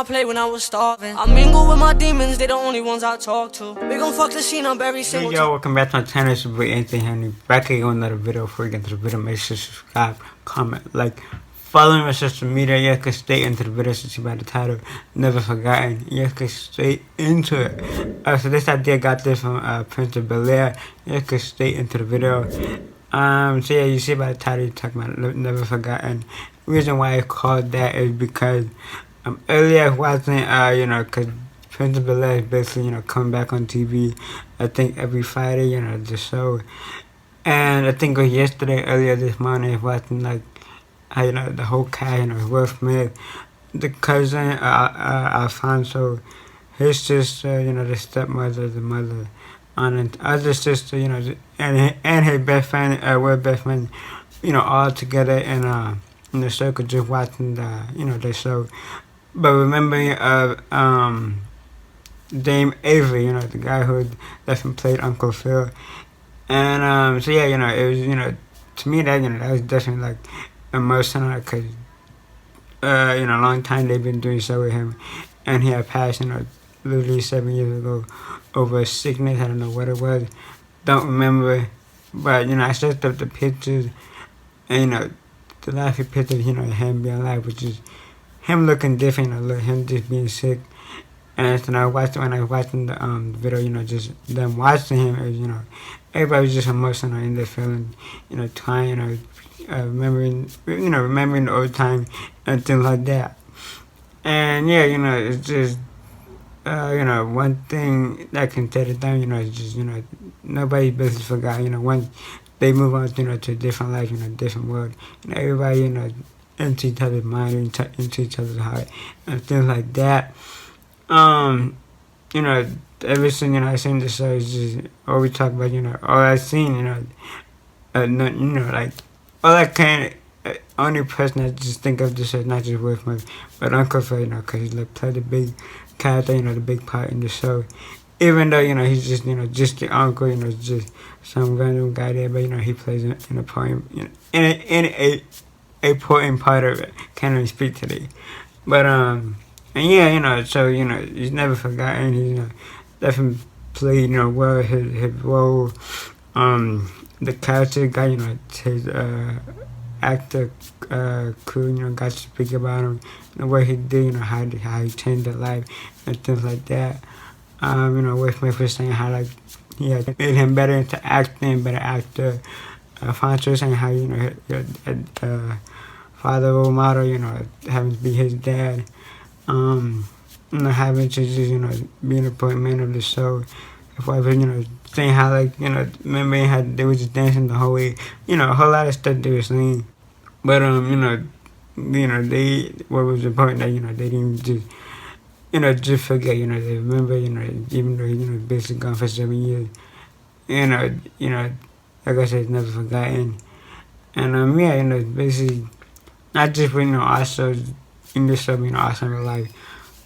my plate when I was starving. I mingle with my demons, they the only ones I talk to. We gon' fuck the scene up every single Hey yo, welcome back to my channel. It's your boy Anthony Henry. Back again with another video. Before we get into the video, make sure to subscribe, comment, like, follow me on social media. Yeah, get straight into the video since you by the title. Never forgotten. Yeah, get straight into it. So this idea got this from Prince Of Bel-Air. Yeah, get straight into the video. So yeah, you see by the title, you're talking about Never Forgotten. The reason why I called that is because earlier I wasn't, because Prince Of Bel-Air is basically, coming back on TV, I think every Friday, the show. And I think it was yesterday, earlier this morning, I was watching, the whole cast, Will Smith, the cousin, Alfonso, his sister, the stepmother, the mother, and the other sister, and his best friend, Will's best friend, all together in the circle just watching the show. But remembering James Avery, the guy who definitely played Uncle Phil. And so yeah, it was, to me that, that was definitely emotional because, a long time they've been doing so with him. And he had passed, literally 7 years ago over a sickness. I don't know what it was. Don't remember. But, I searched up the pictures and, the last few pictures, him being alive, which is him looking different, him just being sick. And so when I was watching the video, just them watching him, it was, everybody was just emotional in their feeling, crying, remembering the old time and things like that. And yeah, it's just, one thing that can tear it down, is just, nobody basically forgot, once they move on, to a different life, different world, everybody, into each other's mind, into each other's heart, and things like that. Ever since, I seen the show, it's just, all we talk about, all I seen, all I can, only person I just think of this is not just Will Smith, but Uncle Phil, because he played a big character, the big part in the show. Even though, he's just, just the uncle, just some random guy there, but, he plays in a poem, in a important part of it. Can't even speak today. But, and yeah, so, he's never forgotten. He's, definitely played, well his role. The character guy, his, actor, crew, got to speak about him, what he did, how he changed their life, and things like that. Will Smith was saying how, he had made him better into acting, better actor. Alfonso saying how, father role model, having to be his dad. Having to just, be an important man of the show. If I was, saying how, remembering how they were just dancing the whole way. A whole lot of stuff they were saying. But, they, what was important that, they didn't just, just forget, they remember, even though he, basically gone for 7 years. Like I said, it's never forgotten. And, yeah, basically, not just with, also in this show, also in real life.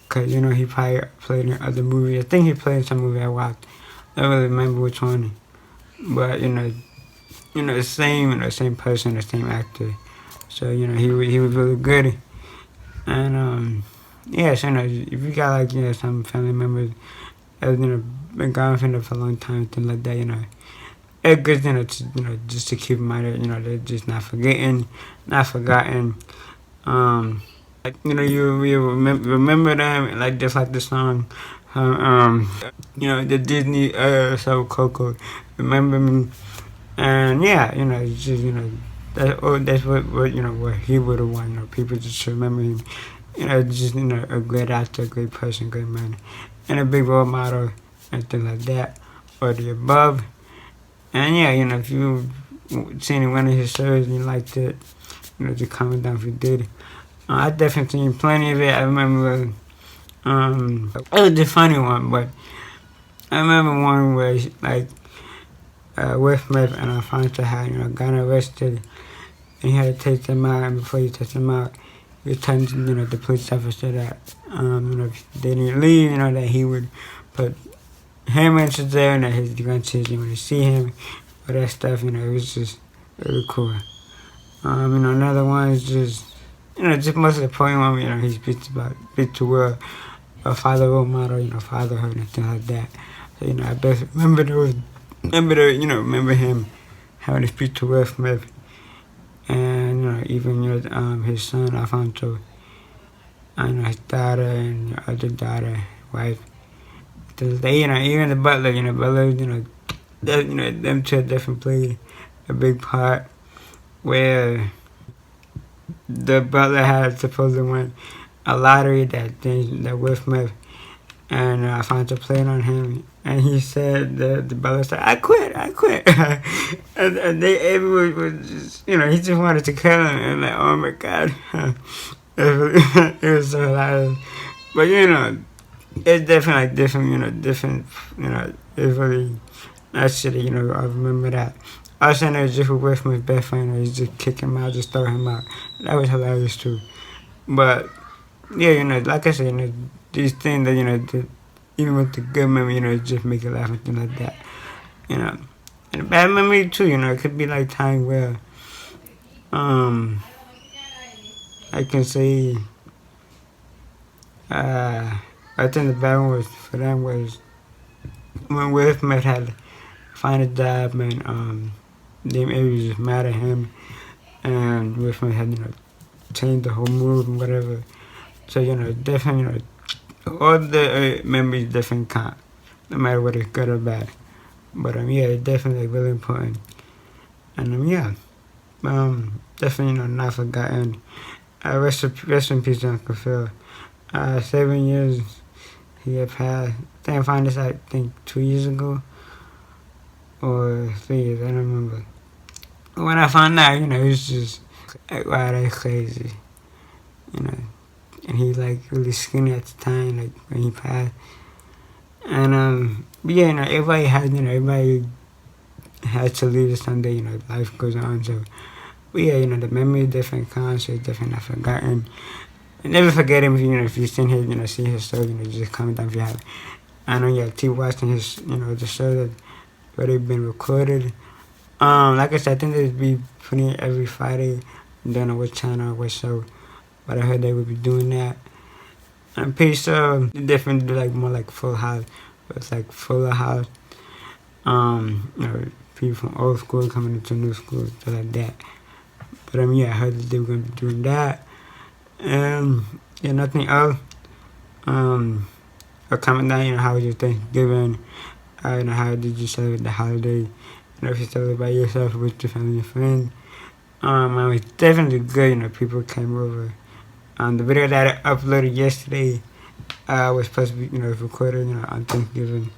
Because, he probably played in other movies. I think he played in some movie I watched. I don't really remember which one. But, the same person, the same actor. So, he was really good. And, yeah, so, if you got, some family members that, been gone from them for a long time, things like that, it's good, to, just to keep in mind that, they're just not forgotten. You remember them, just like the song, the Disney show Coco, Remember Me. And yeah, it's just, that's what he would have wanted, people just remember him. Just, a great actor, a great person, great man, and a big role model, and things like that, or the above. And yeah, if you've seen one of his shows and you liked it, just comment down if you did. I definitely seen plenty of it. I remember, it was a funny one, but I remember one where, Will Smith and Alfonso had, got arrested, and he had to take them out, and before he took them out, he was telling, the police officer that, if they didn't leave, that he would put him into there, and that his grandchildren would see him, all that stuff, it was just really cool. Another one is just, just most of the poem, he speaks to a father role model, fatherhood and things like that. So, I best remember him having to speak to Will Smith, and even his son Alfonso, and his daughter and your other daughter, wife. They, even the butler, them two definitely played a big part where the butler had supposedly won a lottery that Will Smith and Alfonso played on him, and he said the butler said, I quit," and they everyone was just, he just wanted to kill him, and like, oh my god, it was so hilarious. But it's definitely like different, it's really nice shit. I remember that. Also, just with Will Smith's best friend, he's just kick him out, just throw him out. That was hilarious too. But yeah, like I said, these things that even with the good memory, just make you laugh and things like that. And the bad memory too, it could be like time where I can say I think the bad one for them was when Will Smith had to find a job, and James Avery was just mad at him, and Will Smith had changed the whole mood and whatever. So definitely all the memories definitely count, no matter whether it's good or bad. But yeah, it's definitely really important. And yeah, definitely not forgotten. Rest in peace, Uncle Phil. 7 years he had passed. I think I found this, 2 years ago or 3 years. I don't remember. When I found out, it was just like, wow, that's crazy. And he really skinny at the time, when he passed. And but yeah, everybody had to leave this someday. Life goes on. So, but yeah, the memory is different, concerts definitely not forgotten. And never forget him if you seen his, see his show, just comment down if you have. I know keep watching his, the show that already been recorded. Like I said, I think they'd be putting it every Friday. I don't know what channel or what show, but I heard they would be doing that. I'm pretty sure they definitely do more like Full House, but it's like Fuller House. People from old school coming into new school, stuff like that. But yeah, I heard that they were gonna be doing that. And yeah, nothing else. Or comment down, how was your Thanksgiving? How did you celebrate the holiday? If you celebrate by yourself or with your family and friends. It was definitely good, people came over. The video that I uploaded yesterday was supposed to be, recorded, on Thanksgiving.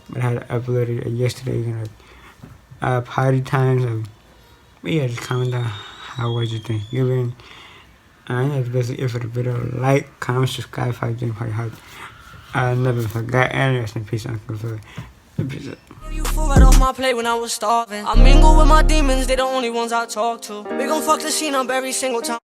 But I had to upload it yesterday, party times. But yeah, just comment down how was your Thanksgiving. That's basically it for the video. Like, comment, subscribe if I didn't part heart. I never forgot. And rest in peace, Uncle Phil. Peace out. You fall right off my plate when I was starving. I mingle with my demons, they the only ones I talk to. We gon' fuck the scene up every single time.